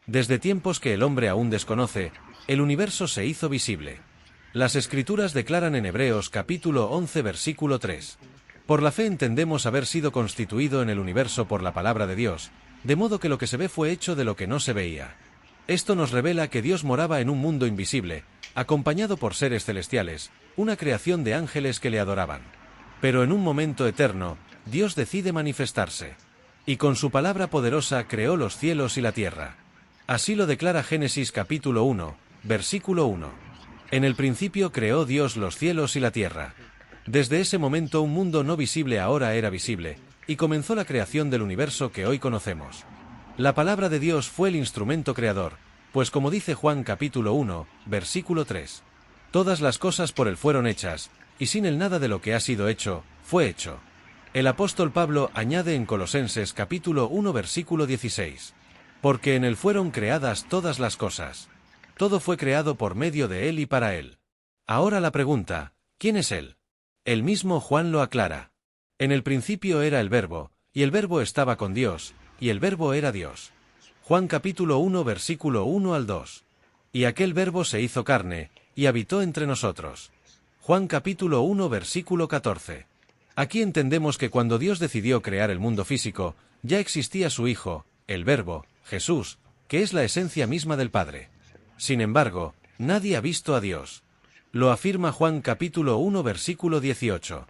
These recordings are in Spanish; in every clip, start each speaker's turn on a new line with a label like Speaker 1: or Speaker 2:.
Speaker 1: Desde tiempos que el hombre aún desconoce, el universo se hizo visible. Las Escrituras declaran en Hebreos capítulo 11 versículo 3. Por la fe entendemos haber sido constituido en el universo por la palabra de Dios, de modo que lo que se ve fue hecho de lo que no se veía. Esto nos revela que Dios moraba en un mundo invisible, acompañado por seres celestiales, una creación de ángeles que le adoraban. Pero en un momento eterno, Dios decide manifestarse. Y con su palabra poderosa creó los cielos y la tierra. Así lo declara Génesis capítulo 1, versículo 1. En el principio creó Dios los cielos y la tierra. Desde ese momento un mundo no visible ahora era visible, y comenzó la creación del universo que hoy conocemos. La palabra de Dios fue el instrumento creador, pues como dice Juan capítulo 1, versículo 3. Todas las cosas por él fueron hechas, y sin él nada de lo que ha sido hecho, fue hecho. El apóstol Pablo añade en Colosenses capítulo 1 versículo 16. Porque en él fueron creadas todas las cosas. Todo fue creado por medio de él y para él. Ahora la pregunta, ¿quién es él? El mismo Juan lo aclara. En el principio era el Verbo, y el Verbo estaba con Dios, y el Verbo era Dios. Juan capítulo 1 versículo 1 al 2. Y aquel Verbo se hizo carne, y habitó entre nosotros. Juan capítulo 1 versículo 14. Aquí entendemos que cuando Dios decidió crear el mundo físico, ya existía su Hijo, el Verbo, Jesús, que es la esencia misma del Padre. Sin embargo, nadie ha visto a Dios. Lo afirma Juan capítulo 1 versículo 18.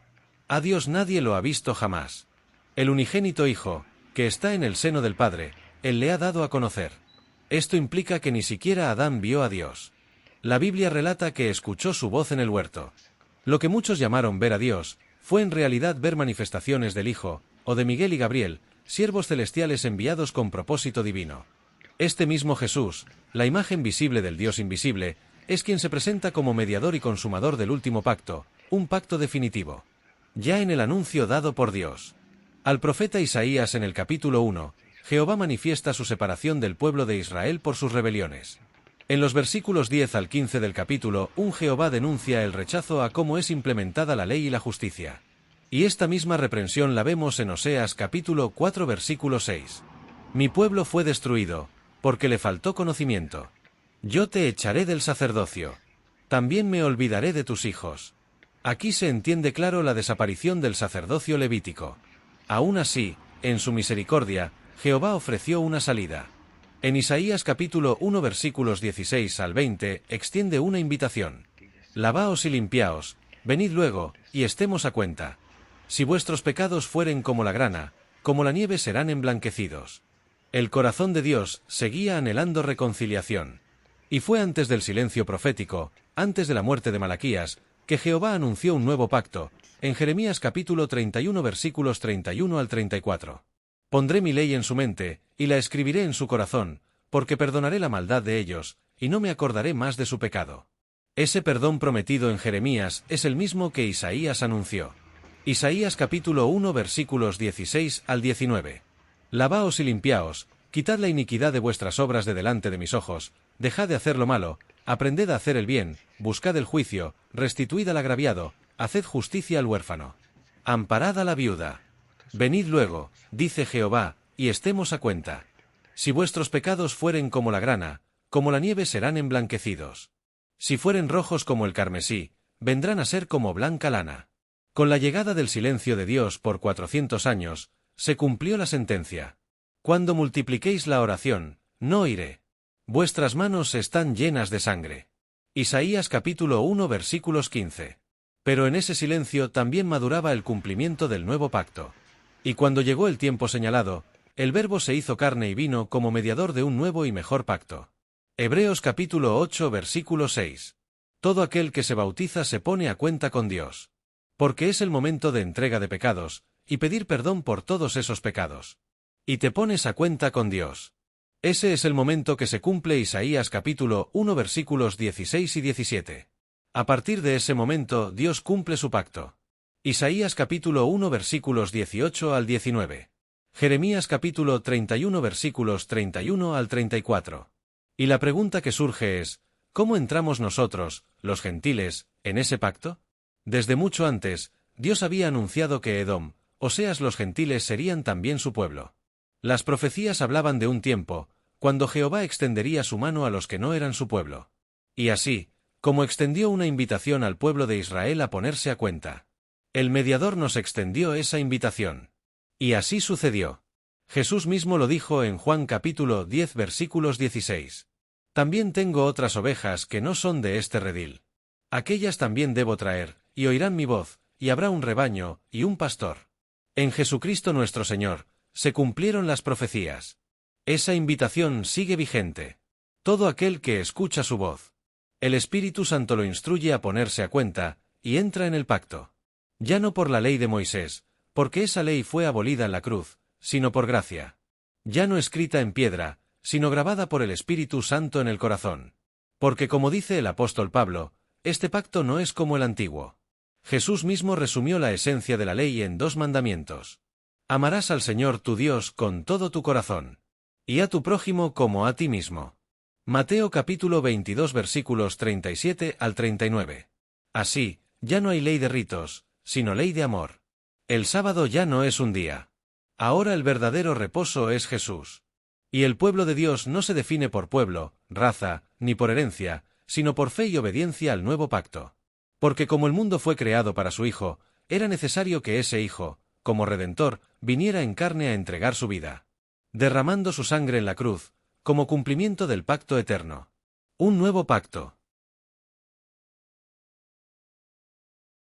Speaker 1: A Dios nadie lo ha visto jamás. El unigénito Hijo, que está en el seno del Padre, Él le ha dado a conocer. Esto implica que ni siquiera Adán vio a Dios. La Biblia relata que escuchó su voz en el huerto. Lo que muchos llamaron ver a Dios, fue en realidad ver manifestaciones del Hijo, o de Miguel y Gabriel, siervos celestiales enviados con propósito divino. Este mismo Jesús, la imagen visible del Dios invisible, es quien se presenta como mediador y consumador del último pacto, un pacto definitivo. Ya en el anuncio dado por Dios al profeta Isaías en el capítulo 1, Jehová manifiesta su separación del pueblo de Israel por sus rebeliones. En los versículos 10 al 15 del capítulo 1 Jehová denuncia el rechazo a cómo es implementada la ley y la justicia. Y esta misma reprensión la vemos en Oseas capítulo 4 versículo 6. Mi pueblo fue destruido, porque le faltó conocimiento. Yo te echaré del sacerdocio. También me olvidaré de tus hijos. Aquí se entiende claro la desaparición del sacerdocio levítico. Aún así, en su misericordia, Jehová ofreció una salida. En Isaías capítulo 1 versículos 16 al 20 extiende una invitación. Lavaos y limpiaos, venid luego, y estemos a cuenta. Si vuestros pecados fueren como la grana, como la nieve serán emblanquecidos. El corazón de Dios seguía anhelando reconciliación. Y fue antes del silencio profético, antes de la muerte de Malaquías, que Jehová anunció un nuevo pacto, en Jeremías capítulo 31 versículos 31 al 34. Pondré mi ley en su mente, y la escribiré en su corazón, porque perdonaré la maldad de ellos, y no me acordaré más de su pecado. Ese perdón prometido en Jeremías es el mismo que Isaías anunció. Isaías capítulo 1 versículos 16 al 19. Lavaos y limpiaos, quitad la iniquidad de vuestras obras de delante de mis ojos, dejad de hacer lo malo, aprended a hacer el bien, buscad el juicio, restituid al agraviado, haced justicia al huérfano. Amparad a la viuda. Venid luego, dice Jehová, y estemos a cuenta. Si vuestros pecados fueren como la grana, como la nieve serán emblanquecidos. Si fueren rojos como el carmesí, vendrán a ser como blanca lana. Con la llegada del silencio de Dios por 400 años, se cumplió la sentencia. Cuando multipliquéis la oración, no oiré. Vuestras manos están llenas de sangre. Isaías capítulo 1 versículos 15. Pero en ese silencio también maduraba el cumplimiento del nuevo pacto. Y cuando llegó el tiempo señalado, el Verbo se hizo carne y vino como mediador de un nuevo y mejor pacto. Hebreos capítulo 8 versículo 6. Todo aquel que se bautiza se pone a cuenta con Dios. Porque es el momento de entrega de pecados, y pedir perdón por todos esos pecados. Y te pones a cuenta con Dios. Ese es el momento que se cumple Isaías capítulo 1 versículos 16 y 17. A partir de ese momento Dios cumple su pacto. Isaías capítulo 1 versículos 18 al 19. Jeremías capítulo 31 versículos 31 al 34. Y la pregunta que surge es, ¿cómo entramos nosotros, los gentiles, en ese pacto? Desde mucho antes, Dios había anunciado que Edom, Oseas los gentiles serían también su pueblo. Las profecías hablaban de un tiempo, cuando Jehová extendería su mano a los que no eran su pueblo. Y así, como extendió una invitación al pueblo de Israel a ponerse a cuenta. El mediador nos extendió esa invitación. Y así sucedió. Jesús mismo lo dijo en Juan capítulo 10 versículos 16. También tengo otras ovejas que no son de este redil. Aquellas también debo traer, y oirán mi voz, y habrá un rebaño, y un pastor. En Jesucristo nuestro Señor, se cumplieron las profecías. Esa invitación sigue vigente. Todo aquel que escucha su voz. El Espíritu Santo lo instruye a ponerse a cuenta, y entra en el pacto. Ya no por la ley de Moisés, porque esa ley fue abolida en la cruz, sino por gracia. Ya no escrita en piedra, sino grabada por el Espíritu Santo en el corazón. Porque como dice el apóstol Pablo, este pacto no es como el antiguo. Jesús mismo resumió la esencia de la ley en 2 mandamientos. Amarás al Señor tu Dios con todo tu corazón. Y a tu prójimo como a ti mismo. Mateo capítulo 22 versículos 37 al 39. Así, ya no hay ley de ritos, sino ley de amor. El sábado ya no es un día. Ahora el verdadero reposo es Jesús. Y el pueblo de Dios no se define por pueblo, raza, ni por herencia, sino por fe y obediencia al nuevo pacto. Porque como el mundo fue creado para su Hijo, era necesario que ese Hijo, como Redentor, viniera en carne a entregar su vida, derramando su sangre en la cruz, como cumplimiento del pacto eterno. Un nuevo pacto.